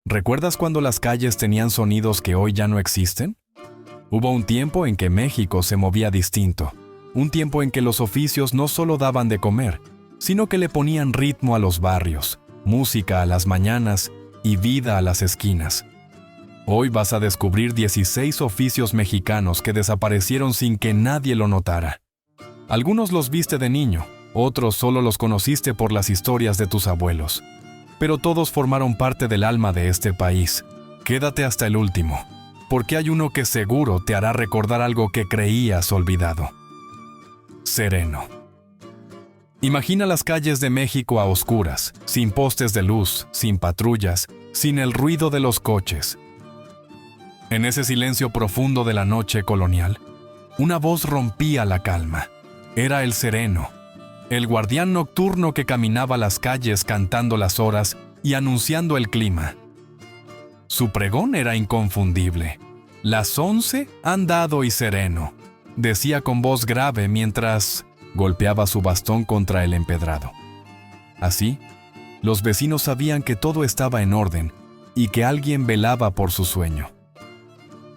¿Recuerdas cuando las calles tenían sonidos que hoy ya no existen? Hubo un tiempo en que México se movía distinto, un tiempo en que los oficios no solo daban de comer, sino que le ponían ritmo a los barrios, música a las mañanas y vida a las esquinas. Hoy vas a descubrir 16 oficios mexicanos que desaparecieron sin que nadie lo notara. Algunos los viste de niño, otros solo los conociste por las historias de tus abuelos. Pero todos formaron parte del alma de este país. Quédate hasta el último, porque hay uno que seguro te hará recordar algo que creías olvidado. Sereno. Imagina las calles de México a oscuras, sin postes de luz, sin patrullas, sin el ruido de los coches. En ese silencio profundo de la noche colonial, una voz rompía la calma. Era el sereno, el guardián nocturno que caminaba las calles cantando las horas y anunciando el clima. Su pregón era inconfundible. Las 11 han dado y sereno, decía con voz grave mientras golpeaba su bastón contra el empedrado. Así, los vecinos sabían que todo estaba en orden y que alguien velaba por su sueño.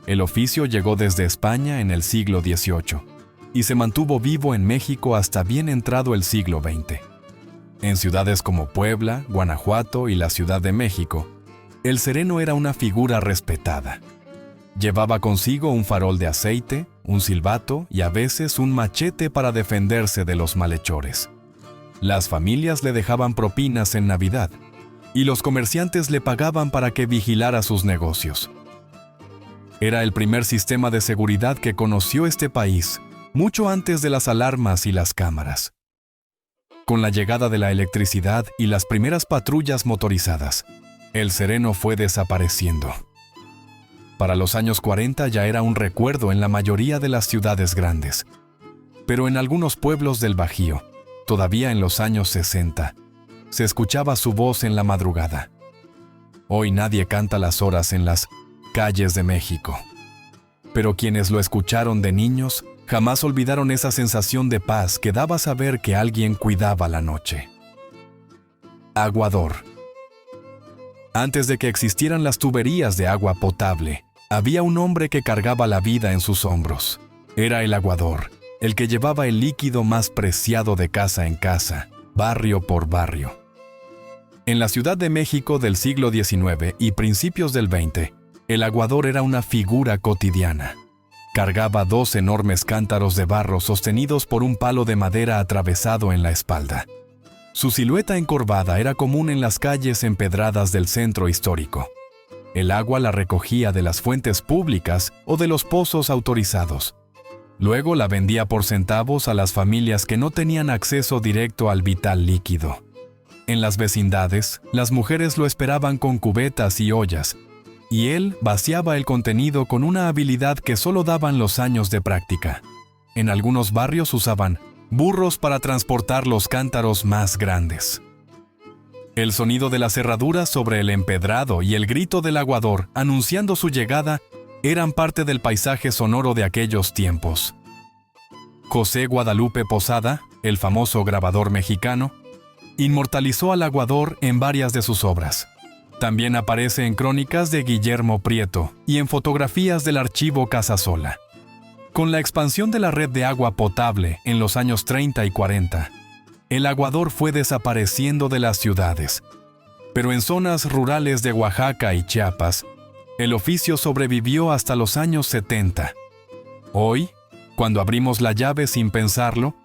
El oficio llegó desde España en el siglo XVIII y se mantuvo vivo en México hasta bien entrado el siglo XX. En ciudades como Puebla, Guanajuato y la Ciudad de México, el sereno era una figura respetada. Llevaba consigo un farol de aceite, un silbato y a veces un machete para defenderse de los malhechores. Las familias le dejaban propinas en Navidad y los comerciantes le pagaban para que vigilara sus negocios. Era el primer sistema de seguridad que conoció este país, mucho antes de las alarmas y las cámaras. Con la llegada de la electricidad y las primeras patrullas motorizadas, el sereno fue desapareciendo. Para los años 40 ya era un recuerdo en la mayoría de las ciudades grandes, pero en algunos pueblos del Bajío, todavía en los años 60, se escuchaba su voz en la madrugada. Hoy nadie canta las horas en las calles de México, pero quienes lo escucharon de niños jamás olvidaron esa sensación de paz que daba saber que alguien cuidaba la noche. Aguador. Antes de que existieran las tuberías de agua potable, había un hombre que cargaba la vida en sus hombros. Era el aguador, el que llevaba el líquido más preciado de casa en casa, barrio por barrio. En la Ciudad de México del siglo XIX y principios del XX, el aguador era una figura cotidiana. Cargaba 2 enormes cántaros de barro sostenidos por un palo de madera atravesado en la espalda. Su silueta encorvada era común en las calles empedradas del centro histórico. El agua la recogía de las fuentes públicas o de los pozos autorizados. Luego la vendía por centavos a las familias que no tenían acceso directo al vital líquido. En las vecindades, las mujeres lo esperaban con cubetas y ollas, y él vaciaba el contenido con una habilidad que solo daban los años de práctica. En algunos barrios usaban burros para transportar los cántaros más grandes. El sonido de la cerradura sobre el empedrado y el grito del aguador anunciando su llegada eran parte del paisaje sonoro de aquellos tiempos. José Guadalupe Posada, el famoso grabador mexicano, inmortalizó al aguador en varias de sus obras. También aparece en crónicas de Guillermo Prieto y en fotografías del archivo Casasola. Con la expansión de la red de agua potable en los años 30 y 40, el aguador fue desapareciendo de las ciudades. Pero en zonas rurales de Oaxaca y Chiapas, el oficio sobrevivió hasta los años 70. Hoy, cuando abrimos la llave sin pensarlo,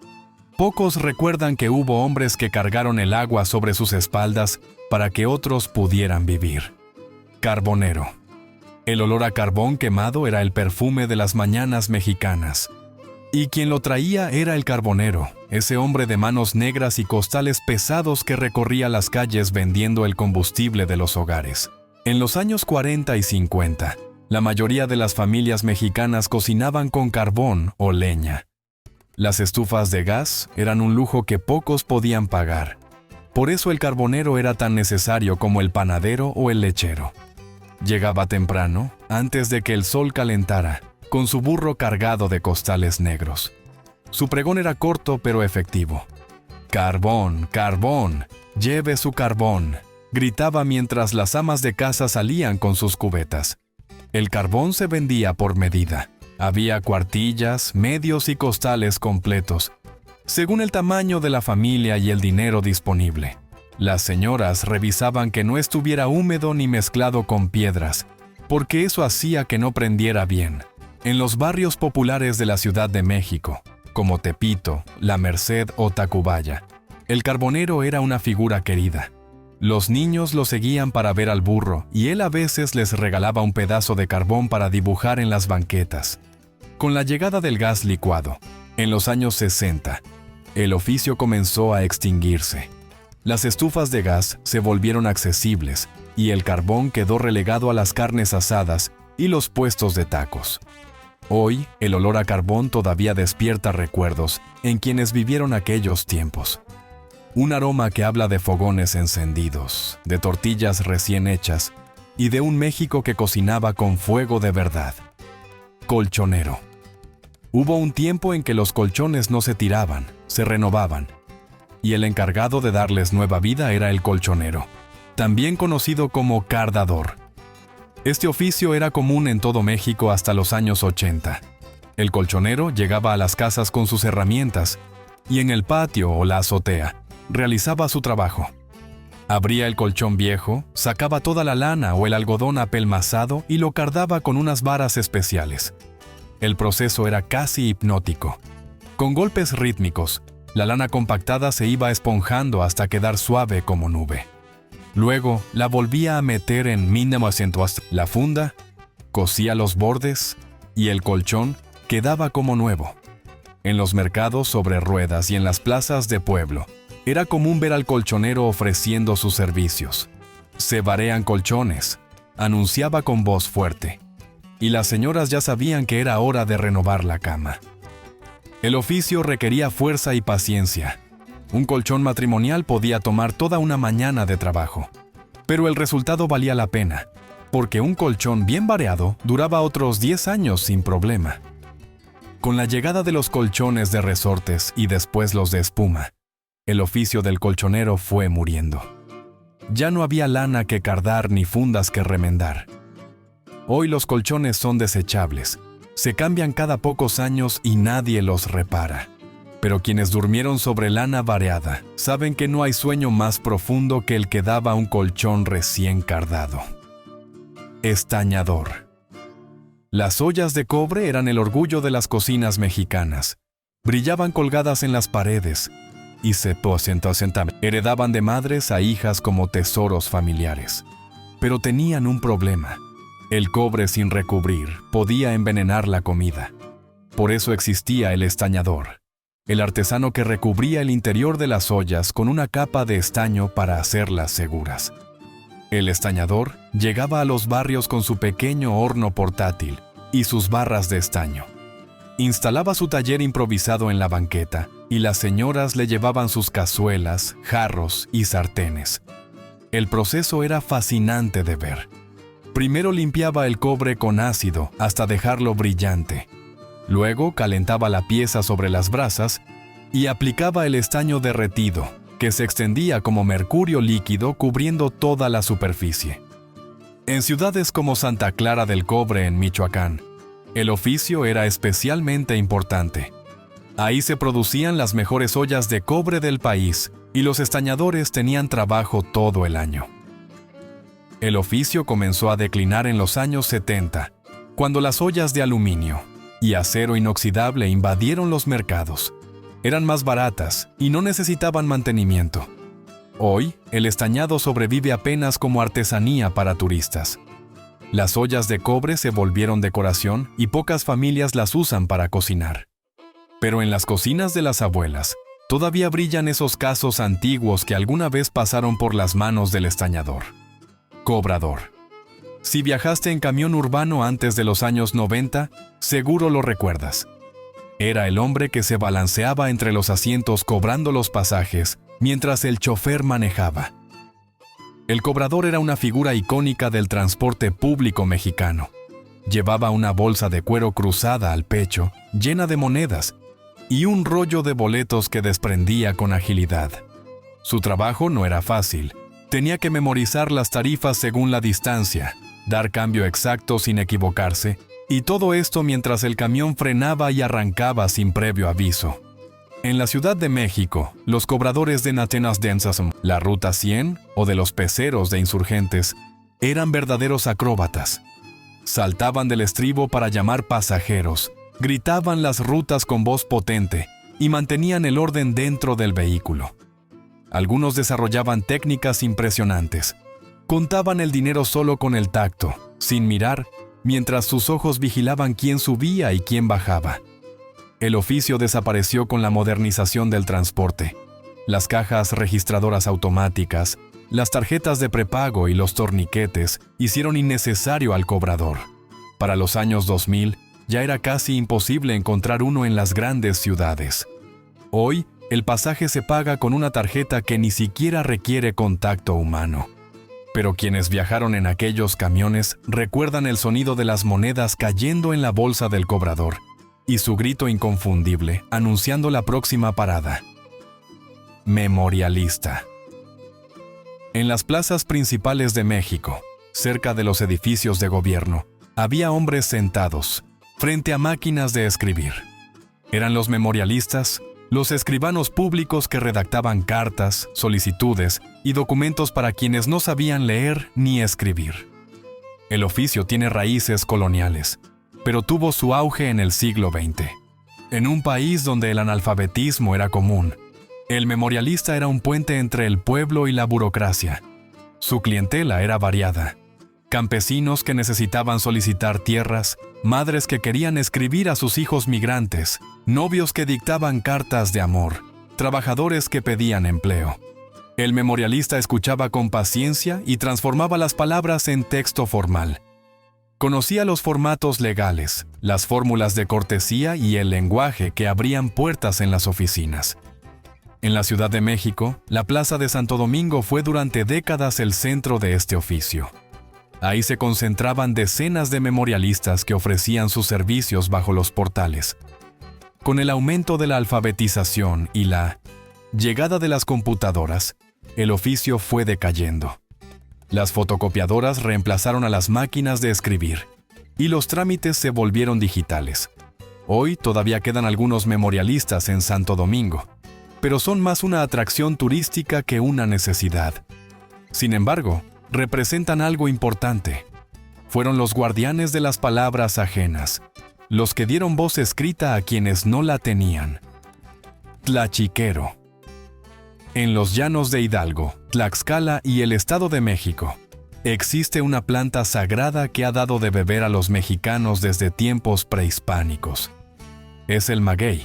pocos recuerdan que hubo hombres que cargaron el agua sobre sus espaldas para que otros pudieran vivir. Carbonero. El olor a carbón quemado era el perfume de las mañanas mexicanas. Y quien lo traía era el carbonero, ese hombre de manos negras y costales pesados que recorría las calles vendiendo el combustible de los hogares. En los años 40 y 50, la mayoría de las familias mexicanas cocinaban con carbón o leña. Las estufas de gas eran un lujo que pocos podían pagar. Por eso el carbonero era tan necesario como el panadero o el lechero. Llegaba temprano, antes de que el sol calentara, con su burro cargado de costales negros. Su pregón era corto pero efectivo. «Carbón, carbón, lleve su carbón, gritaba mientras las amas de casa salían con sus cubetas. El carbón se vendía por medida. Había cuartillas, medios y costales completos, según el tamaño de la familia y el dinero disponible. Las señoras revisaban que no estuviera húmedo ni mezclado con piedras, porque eso hacía que no prendiera bien. En los barrios populares de la Ciudad de México, como Tepito, La Merced o Tacubaya, el carbonero era una figura querida. Los niños lo seguían para ver al burro y él a veces les regalaba un pedazo de carbón para dibujar en las banquetas. Con la llegada del gas licuado, en los años 60, el oficio comenzó a extinguirse. Las estufas de gas se volvieron accesibles y el carbón quedó relegado a las carnes asadas y los puestos de tacos. Hoy, el olor a carbón todavía despierta recuerdos en quienes vivieron aquellos tiempos. Un aroma que habla de fogones encendidos, de tortillas recién hechas y de un México que cocinaba con fuego de verdad. Colchonero. Hubo un tiempo en que los colchones no se tiraban, se renovaban, y el encargado de darles nueva vida era el colchonero, también conocido como cardador. Este oficio era común en todo México hasta los años 80. El colchonero llegaba a las casas con sus herramientas y en el patio o la azotea realizaba su trabajo. Abría el colchón viejo, sacaba toda la lana o el algodón apelmazado y lo cardaba con unas varas especiales. El proceso era casi hipnótico. Con golpes rítmicos, la lana compactada se iba esponjando hasta quedar suave como nube. Luego la volvía a meter en la funda, cosía los bordes y el colchón quedaba como nuevo. En los mercados sobre ruedas y en las plazas de pueblo, era común ver al colchonero ofreciendo sus servicios. Se varean colchones, anunciaba con voz fuerte, y las señoras ya sabían que era hora de renovar la cama. El oficio requería fuerza y paciencia. Un colchón matrimonial podía tomar toda una mañana de trabajo, pero el resultado valía la pena, porque un colchón bien vareado duraba otros 10 años sin problema. Con la llegada de los colchones de resortes y después los de espuma, el oficio del colchonero fue muriendo. Ya no había lana que cardar ni fundas que remendar. Hoy los colchones son desechables, se cambian cada pocos años y nadie los repara. Pero quienes durmieron sobre lana vareada saben que no hay sueño más profundo que el que daba un colchón recién cardado. Estañador. Las ollas de cobre eran el orgullo de las cocinas mexicanas. Brillaban colgadas en las paredes y heredaban de madres a hijas como tesoros familiares. Pero tenían un problema. El cobre sin recubrir podía envenenar la comida. Por eso existía el estañador, el artesano que recubría el interior de las ollas con una capa de estaño para hacerlas seguras. El estañador llegaba a los barrios con su pequeño horno portátil y sus barras de estaño. Instalaba su taller improvisado en la banqueta y las señoras le llevaban sus cazuelas, jarros y sartenes. El proceso era fascinante de ver. Primero limpiaba el cobre con ácido hasta dejarlo brillante. Luego calentaba la pieza sobre las brasas y aplicaba el estaño derretido, que se extendía como mercurio líquido cubriendo toda la superficie. En ciudades como Santa Clara del Cobre en Michoacán, el oficio era especialmente importante. Ahí se producían las mejores ollas de cobre del país y los estañadores tenían trabajo todo el año. El oficio comenzó a declinar en los años 70, cuando las ollas de aluminio y acero inoxidable invadieron los mercados. Eran más baratas y no necesitaban mantenimiento. Hoy, el estañado sobrevive apenas como artesanía para turistas. Las ollas de cobre se volvieron decoración y pocas familias las usan para cocinar. Pero en las cocinas de las abuelas, todavía brillan esos casos antiguos que alguna vez pasaron por las manos del estañador. Cobrador. Si viajaste en camión urbano antes de los años 90, seguro lo recuerdas. Era el hombre que se balanceaba entre los asientos cobrando los pasajes mientras el chofer manejaba. El cobrador era una figura icónica del transporte público mexicano. Llevaba una bolsa de cuero cruzada al pecho, llena de monedas, y un rollo de boletos que desprendía con agilidad. Su trabajo no era fácil, Tenía que memorizar las tarifas según la distancia, dar cambio exacto sin equivocarse, y todo esto mientras el camión frenaba y arrancaba sin previo aviso. En la Ciudad de México, los cobradores de Natenas Densasum, la Ruta 100 o de los peceros de Insurgentes, eran verdaderos acróbatas. Saltaban del estribo para llamar pasajeros, gritaban las rutas con voz potente y mantenían el orden dentro del vehículo. Algunos desarrollaban técnicas impresionantes. Contaban el dinero solo con el tacto, sin mirar, mientras sus ojos vigilaban quién subía y quién bajaba. El oficio desapareció con la modernización del transporte. Las cajas registradoras automáticas, las tarjetas de prepago y los torniquetes hicieron innecesario al cobrador. Para los años 2000, ya era casi imposible encontrar uno en las grandes ciudades. Hoy, el pasaje se paga con una tarjeta que ni siquiera requiere contacto humano. Pero quienes viajaron en aquellos camiones recuerdan el sonido de las monedas cayendo en la bolsa del cobrador y su grito inconfundible anunciando la próxima parada. Memorialista. En las plazas principales de México, cerca de los edificios de gobierno, había hombres sentados, frente a máquinas de escribir. Eran los memorialistas, los escribanos públicos que redactaban cartas, solicitudes y documentos para quienes no sabían leer ni escribir. El oficio tiene raíces coloniales, pero tuvo su auge en el siglo XX. En un país donde el analfabetismo era común, el memorialista era un puente entre el pueblo y la burocracia. Su clientela era variada. Campesinos que necesitaban solicitar tierras, madres que querían escribir a sus hijos migrantes, novios que dictaban cartas de amor, trabajadores que pedían empleo. El memorialista escuchaba con paciencia y transformaba las palabras en texto formal. Conocía los formatos legales, las fórmulas de cortesía y el lenguaje que abrían puertas en las oficinas. En la Ciudad de México, la Plaza de Santo Domingo fue durante décadas el centro de este oficio. Ahí se concentraban decenas de memorialistas que ofrecían sus servicios bajo los portales. Con el aumento de la alfabetización y la llegada de las computadoras, el oficio fue decayendo. Las fotocopiadoras reemplazaron a las máquinas de escribir, y los trámites se volvieron digitales. Hoy todavía quedan algunos memorialistas en Santo Domingo, pero son más una atracción turística que una necesidad. Sin embargo, representan algo importante. Fueron los guardianes de las palabras ajenas, los que dieron voz escrita a quienes no la tenían. Tlachiquero. En los llanos de Hidalgo, Tlaxcala y el Estado de México, existe una planta sagrada que ha dado de beber a los mexicanos desde tiempos prehispánicos. Es el maguey,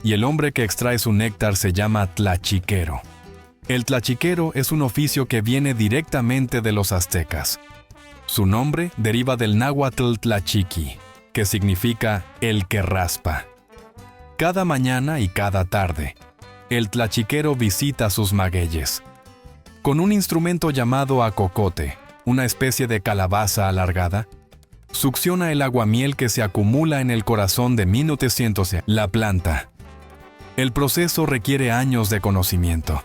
y el hombre que extrae su néctar se llama tlachiquero. El tlachiquero es un oficio que viene directamente de los aztecas. Su nombre deriva del náhuatl tlachiqui, que significa el que raspa. Cada mañana y cada tarde, el tlachiquero visita sus magueyes. Con un instrumento llamado acocote, una especie de calabaza alargada, succiona el aguamiel que se acumula en el corazón de 1900 la planta. El proceso requiere años de conocimiento.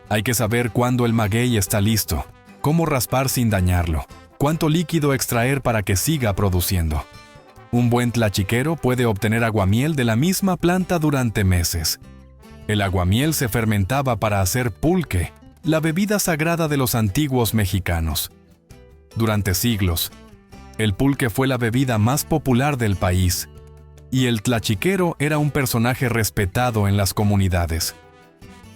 Hay que saber cuándo el maguey está listo, cómo raspar sin dañarlo, cuánto líquido extraer para que siga produciendo. Un buen tlachiquero puede obtener aguamiel de la misma planta durante meses. El aguamiel se fermentaba para hacer pulque, la bebida sagrada de los antiguos mexicanos. Durante siglos, el pulque fue la bebida más popular del país, y el tlachiquero era un personaje respetado en las comunidades.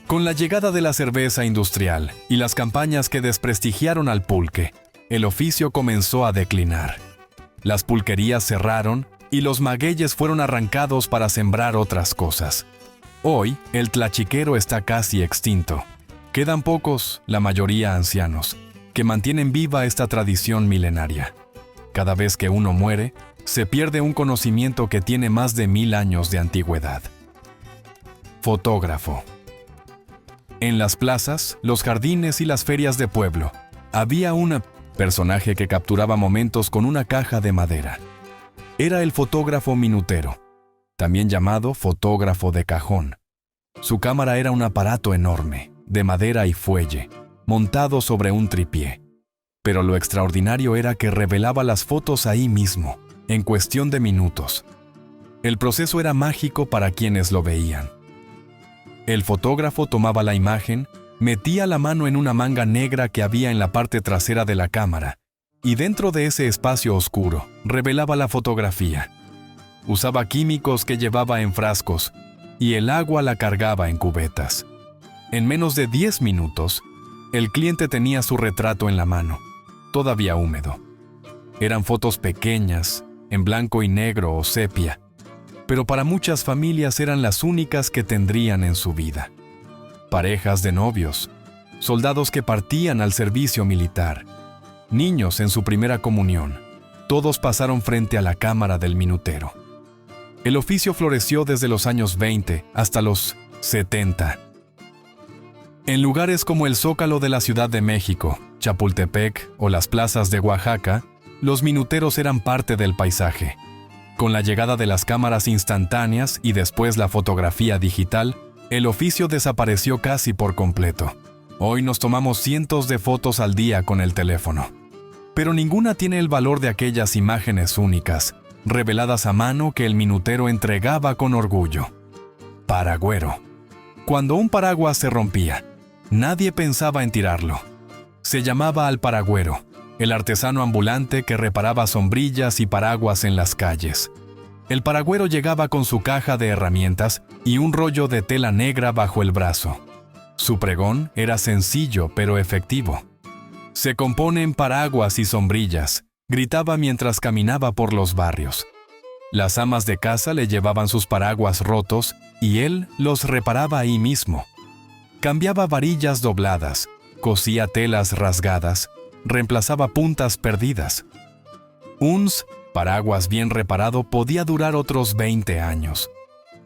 Con la llegada de la cerveza industrial y las campañas que desprestigiaron al pulque, el oficio comenzó a declinar. Las pulquerías cerraron y los magueyes fueron arrancados para sembrar otras cosas. Hoy, el tlachiquero está casi extinto. Quedan pocos, la mayoría ancianos, que mantienen viva esta tradición milenaria. Cada vez que uno muere, se pierde un conocimiento que tiene más de 1000 años de antigüedad. Fotógrafo. En las plazas, los jardines y las ferias de pueblo, había un personaje que capturaba momentos con una caja de madera. Era el fotógrafo minutero, también llamado fotógrafo de cajón. Su cámara era un aparato enorme, de madera y fuelle, montado sobre un tripié. Pero lo extraordinario era que revelaba las fotos ahí mismo, en cuestión de minutos. El proceso era mágico para quienes lo veían. El fotógrafo tomaba la imagen, metía la mano en una manga negra que había en la parte trasera de la cámara, y dentro de ese espacio oscuro, revelaba la fotografía. Usaba químicos que llevaba en frascos, y el agua la cargaba en cubetas. En menos de 10 minutos, el cliente tenía su retrato en la mano, todavía húmedo. Eran fotos pequeñas, en blanco y negro o sepia, pero para muchas familias eran las únicas que tendrían en su vida. Parejas de novios, soldados que partían al servicio militar, niños en su primera comunión, todos pasaron frente a la cámara del minutero. El oficio floreció desde los años 20 hasta los 70. En lugares como el Zócalo de la Ciudad de México, Chapultepec o las plazas de Oaxaca, los minuteros eran parte del paisaje. Con la llegada de las cámaras instantáneas y después la fotografía digital, el oficio desapareció casi por completo. Hoy nos tomamos cientos de fotos al día con el teléfono. Pero ninguna tiene el valor de aquellas imágenes únicas, reveladas a mano que el minutero entregaba con orgullo. Paragüero. Cuando un paraguas se rompía, nadie pensaba en tirarlo. Se llamaba al paragüero, el artesano ambulante que reparaba sombrillas y paraguas en las calles. El paragüero llegaba con su caja de herramientas y un rollo de tela negra bajo el brazo. Su pregón era sencillo pero efectivo. Se componen paraguas y sombrillas, gritaba mientras caminaba por los barrios. Las amas de casa le llevaban sus paraguas rotos y él los reparaba ahí mismo. Cambiaba varillas dobladas, cosía telas rasgadas, reemplazaba puntas perdidas. Un paraguas bien reparado podía durar otros 20 años.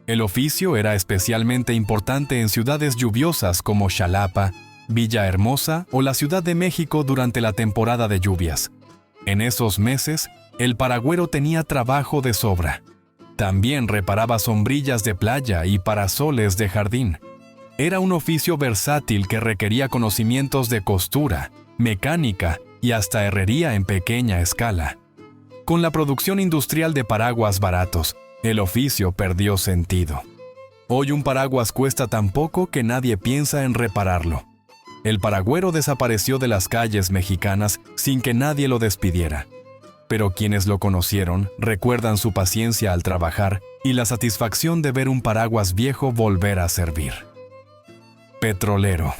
El oficio era especialmente importante en ciudades lluviosas como Xalapa, Villahermosa o la Ciudad de México durante la temporada de lluvias. En esos meses, el paragüero tenía trabajo de sobra. También reparaba sombrillas de playa y parasoles de jardín. Era un oficio versátil que requería conocimientos de costura, mecánica y hasta herrería en pequeña escala. Con la producción industrial de paraguas baratos, el oficio perdió sentido. Hoy un paraguas cuesta tan poco que nadie piensa en repararlo. El paragüero desapareció de las calles mexicanas sin que nadie lo despidiera. Pero quienes lo conocieron recuerdan su paciencia al trabajar y la satisfacción de ver un paraguas viejo volver a servir. Petrolero.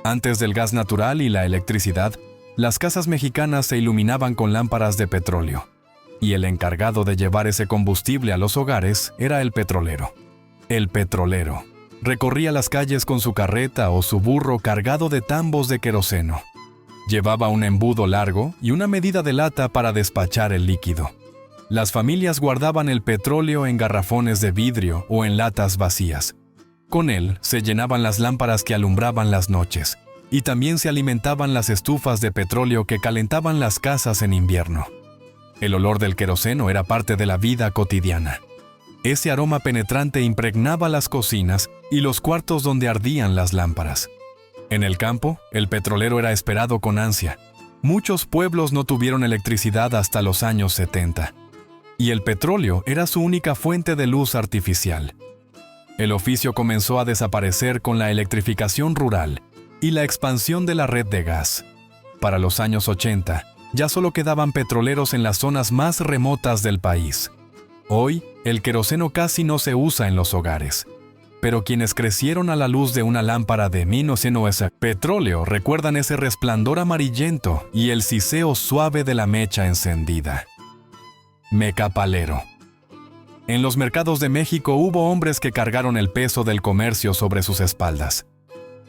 Antes del gas natural y la electricidad, las casas mexicanas se iluminaban con lámparas de petróleo, y el encargado de llevar ese combustible a los hogares era el petrolero. El petrolero recorría las calles con su carreta o su burro cargado de tambos de queroseno. Llevaba un embudo largo y una medida de lata para despachar el líquido. Las familias guardaban el petróleo en garrafones de vidrio o en latas vacías. Con él se llenaban las lámparas que alumbraban las noches, y también se alimentaban las estufas de petróleo que calentaban las casas en invierno. El olor del queroseno era parte de la vida cotidiana. Ese aroma penetrante impregnaba las cocinas y los cuartos donde ardían las lámparas. En el campo, el petrolero era esperado con ansia. Muchos pueblos no tuvieron electricidad hasta los años 70. Y el petróleo era su única fuente de luz artificial. El oficio comenzó a desaparecer con la electrificación rural y la expansión de la red de gas. Para los años 80, ya solo quedaban petroleros en las zonas más remotas del país. Hoy, el queroseno casi no se usa en los hogares. Pero quienes crecieron a la luz de una lámpara de petróleo recuerdan ese resplandor amarillento y el siseo suave de la mecha encendida. Mecapalero. En los mercados de México hubo hombres que cargaron el peso del comercio sobre sus espaldas.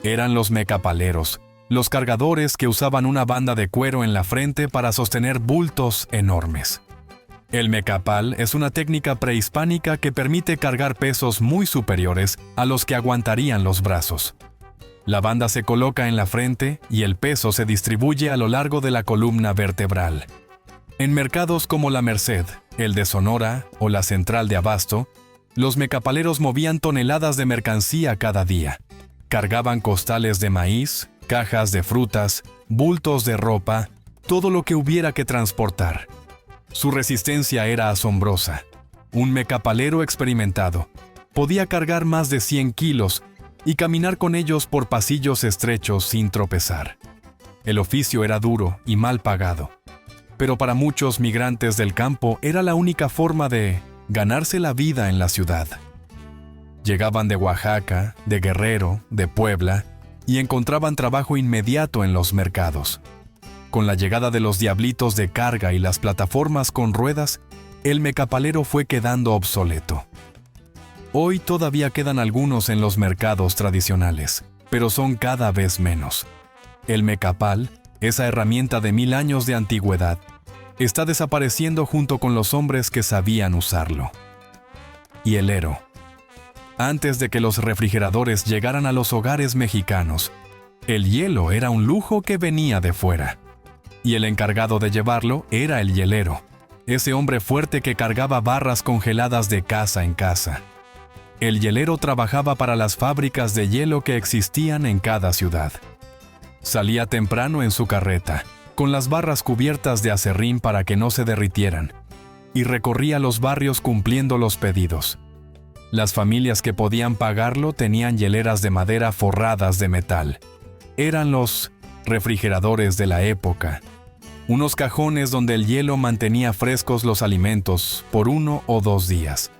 Eran los mecapaleros, los cargadores que usaban una banda de cuero en la frente para sostener bultos enormes. El mecapal es una técnica prehispánica que permite cargar pesos muy superiores a los que aguantarían los brazos. La banda se coloca en la frente y el peso se distribuye a lo largo de la columna vertebral. En mercados como La Merced, el de Sonora o la Central de Abasto, los mecapaleros movían toneladas de mercancía cada día. Cargaban costales de maíz, cajas de frutas, bultos de ropa, todo lo que hubiera que transportar. Su resistencia era asombrosa. Un mecapalero experimentado podía cargar más de 100 kilos y caminar con ellos por pasillos estrechos sin tropezar. El oficio era duro y mal pagado, pero para muchos migrantes del campo era la única forma de ganarse la vida en la ciudad. Llegaban de Oaxaca, de Guerrero, de Puebla, y encontraban trabajo inmediato en los mercados. Con la llegada de los diablitos de carga y las plataformas con ruedas, el mecapalero fue quedando obsoleto. Hoy todavía quedan algunos en los mercados tradicionales, pero son cada vez menos. El mecapal, esa herramienta de 1000 años de antigüedad, está desapareciendo junto con los hombres que sabían usarlo. Hielero. Antes de que los refrigeradores llegaran a los hogares mexicanos, el hielo era un lujo que venía de fuera. Y el encargado de llevarlo era el hielero, ese hombre fuerte que cargaba barras congeladas de casa en casa. El hielero trabajaba para las fábricas de hielo que existían en cada ciudad. Salía temprano en su carreta, con las barras cubiertas de acerrín para que no se derritieran, y recorría los barrios cumpliendo los pedidos. Las familias que podían pagarlo tenían hieleras de madera forradas de metal. Eran los refrigeradores de la época. Unos cajones donde el hielo mantenía frescos los alimentos por 1 o 2 días.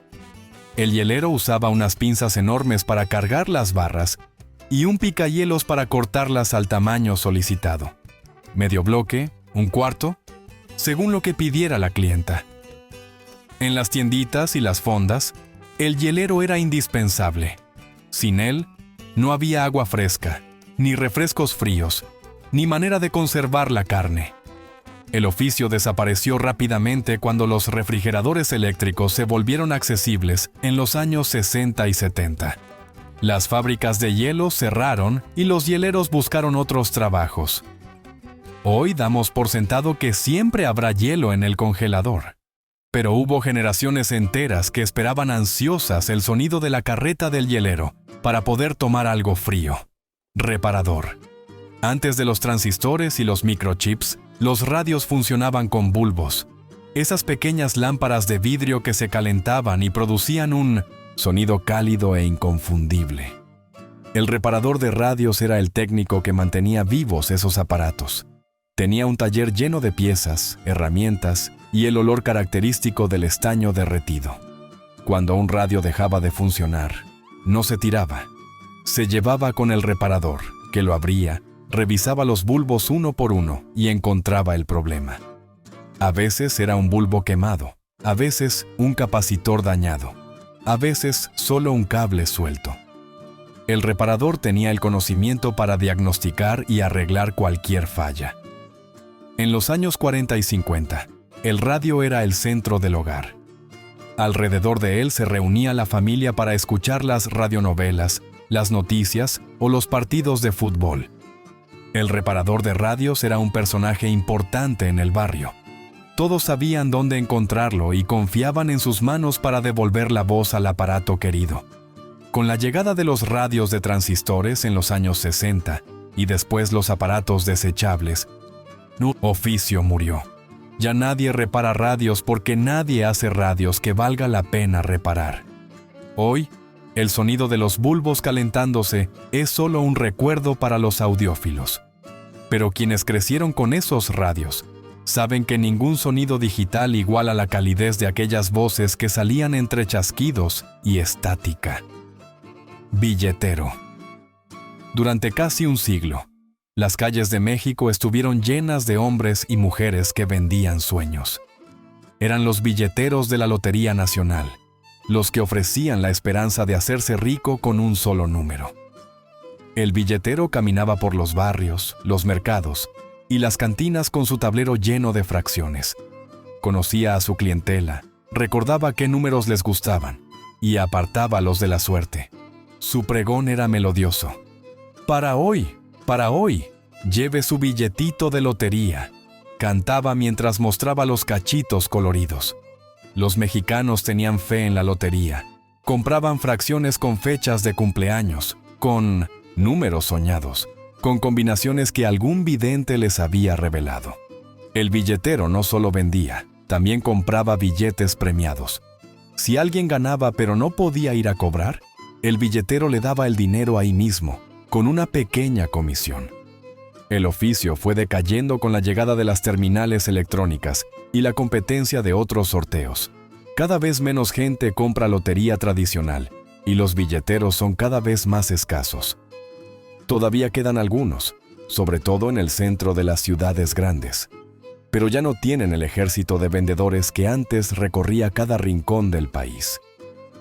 El hielero usaba unas pinzas enormes para cargar las barras y un picahielos para cortarlas al tamaño solicitado. Medio bloque, un cuarto, según lo que pidiera la clienta. En las tienditas y las fondas, el hielero era indispensable. Sin él, no había agua fresca, ni refrescos fríos, ni manera de conservar la carne. El oficio desapareció rápidamente cuando los refrigeradores eléctricos se volvieron accesibles en los años 60 y 70. Las fábricas de hielo cerraron y los hieleros buscaron otros trabajos. Hoy damos por sentado que siempre habrá hielo en el congelador. Pero hubo generaciones enteras que esperaban ansiosas el sonido de la carreta del hielero para poder tomar algo frío. Reparador. Antes de los transistores y los microchips, los radios funcionaban con bulbos. Esas pequeñas lámparas de vidrio que se calentaban y producían un sonido cálido e inconfundible. El reparador de radios era el técnico que mantenía vivos esos aparatos. Tenía un taller lleno de piezas, herramientas y el olor característico del estaño derretido. Cuando un radio dejaba de funcionar, no se tiraba. Se llevaba con el reparador, que lo abría, revisaba los bulbos uno por uno y encontraba el problema. A veces era un bulbo quemado, a veces un capacitor dañado, a veces solo un cable suelto. El reparador tenía el conocimiento para diagnosticar y arreglar cualquier falla. En los años 40 y 50, el radio era el centro del hogar. Alrededor de él se reunía la familia para escuchar las radionovelas, las noticias o los partidos de fútbol. El reparador de radios era un personaje importante en el barrio. Todos sabían dónde encontrarlo y confiaban en sus manos para devolver la voz al aparato querido. Con la llegada de los radios de transistores en los años 60 y después los aparatos desechables, un oficio murió. Ya nadie repara radios porque nadie hace radios que valga la pena reparar. Hoy, el sonido de los bulbos calentándose es solo un recuerdo para los audiófilos. Pero quienes crecieron con esos radios saben que ningún sonido digital iguala la calidez de aquellas voces que salían entre chasquidos y estática. Billetero. Durante casi un siglo, las calles de México estuvieron llenas de hombres y mujeres que vendían sueños. Eran los billeteros de la Lotería Nacional, los que ofrecían la esperanza de hacerse rico con un solo número. El billetero caminaba por los barrios, los mercados y las cantinas con su tablero lleno de fracciones. Conocía a su clientela, recordaba qué números les gustaban y apartaba los de la suerte. Su pregón era melodioso. Para hoy, lleve su billetito de lotería. Cantaba mientras mostraba los cachitos coloridos. Los mexicanos tenían fe en la lotería. Compraban fracciones con fechas de cumpleaños, con números soñados. con combinaciones que algún vidente les había revelado. El billetero no solo vendía, también compraba billetes premiados. Si alguien ganaba pero no podía ir a cobrar, el billetero le daba el dinero ahí mismo, con una pequeña comisión. El oficio fue decayendo con la llegada de las terminales electrónicas y la competencia de otros sorteos. Cada vez menos gente compra lotería tradicional y los billeteros son cada vez más escasos. Todavía quedan algunos, sobre todo en el centro de las ciudades grandes, pero ya no tienen el ejército de vendedores que antes recorría cada rincón del país.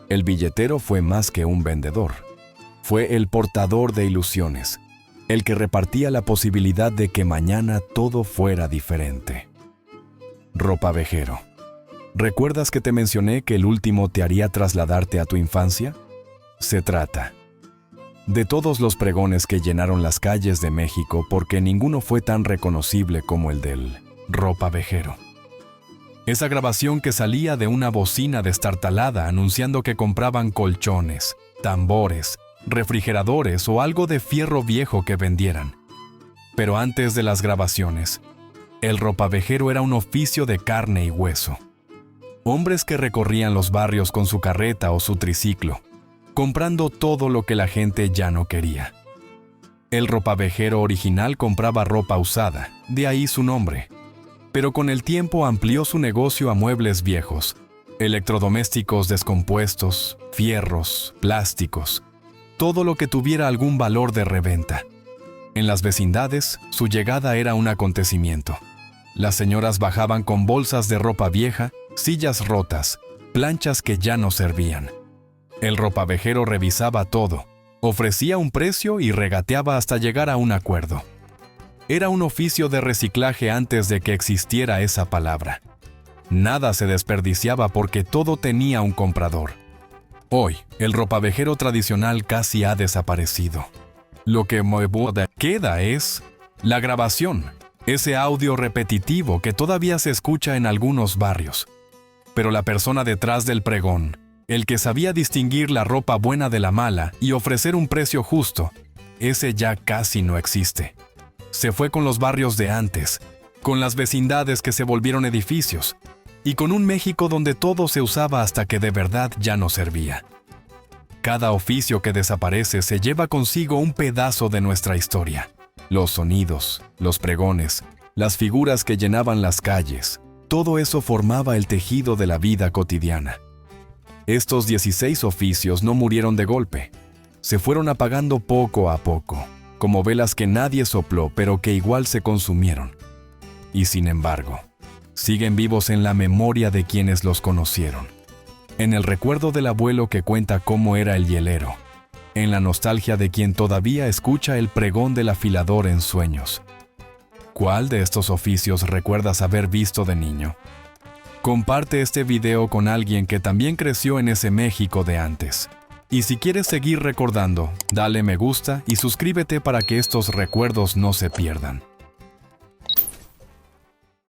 El billetero fue más que un vendedor. Fue el portador de ilusiones, el que repartía la posibilidad de que mañana todo fuera diferente. Ropavejero. ¿Recuerdas que te mencioné que el último te haría trasladarte a tu infancia? Se trata de todos los pregones que llenaron las calles de México porque ninguno fue tan reconocible como el del ropavejero. Esa grabación que salía de una bocina destartalada anunciando que compraban colchones, tambores, refrigeradores o algo de fierro viejo que vendieran. Pero antes de las grabaciones, el ropavejero era un oficio de carne y hueso. Hombres que recorrían los barrios con su carreta o su triciclo, comprando todo lo que la gente ya no quería. El ropavejero original compraba ropa usada, de ahí su nombre. Pero con el tiempo amplió su negocio a muebles viejos, electrodomésticos descompuestos, fierros, plásticos, todo lo que tuviera algún valor de reventa. En las vecindades, su llegada era un acontecimiento. Las señoras bajaban con bolsas de ropa vieja, sillas rotas, planchas que ya no servían. El ropavejero revisaba todo, ofrecía un precio y regateaba hasta llegar a un acuerdo. Era un oficio de reciclaje antes de que existiera esa palabra. Nada se desperdiciaba porque todo tenía un comprador. Hoy, el ropavejero tradicional casi ha desaparecido. Lo que queda es la grabación, ese audio repetitivo que todavía se escucha en algunos barrios. Pero la persona detrás del pregón, el que sabía distinguir la ropa buena de la mala y ofrecer un precio justo, ese ya casi no existe. Se fue con los barrios de antes, con las vecindades que se volvieron edificios, y con un México donde todo se usaba hasta que de verdad ya no servía. Cada oficio que desaparece se lleva consigo un pedazo de nuestra historia. Los sonidos, los pregones, las figuras que llenaban las calles, todo eso formaba el tejido de la vida cotidiana. Estos 16 oficios no murieron de golpe. Se fueron apagando poco a poco, como velas que nadie sopló pero que igual se consumieron. Y sin embargo, siguen vivos en la memoria de quienes los conocieron, en el recuerdo del abuelo que cuenta cómo era el hielero, en la nostalgia de quien todavía escucha el pregón del afilador en sueños. ¿Cuál de estos oficios recuerdas haber visto de niño? Comparte este video con alguien que también creció en ese México de antes. Y si quieres seguir recordando, dale me gusta y suscríbete para que estos recuerdos no se pierdan.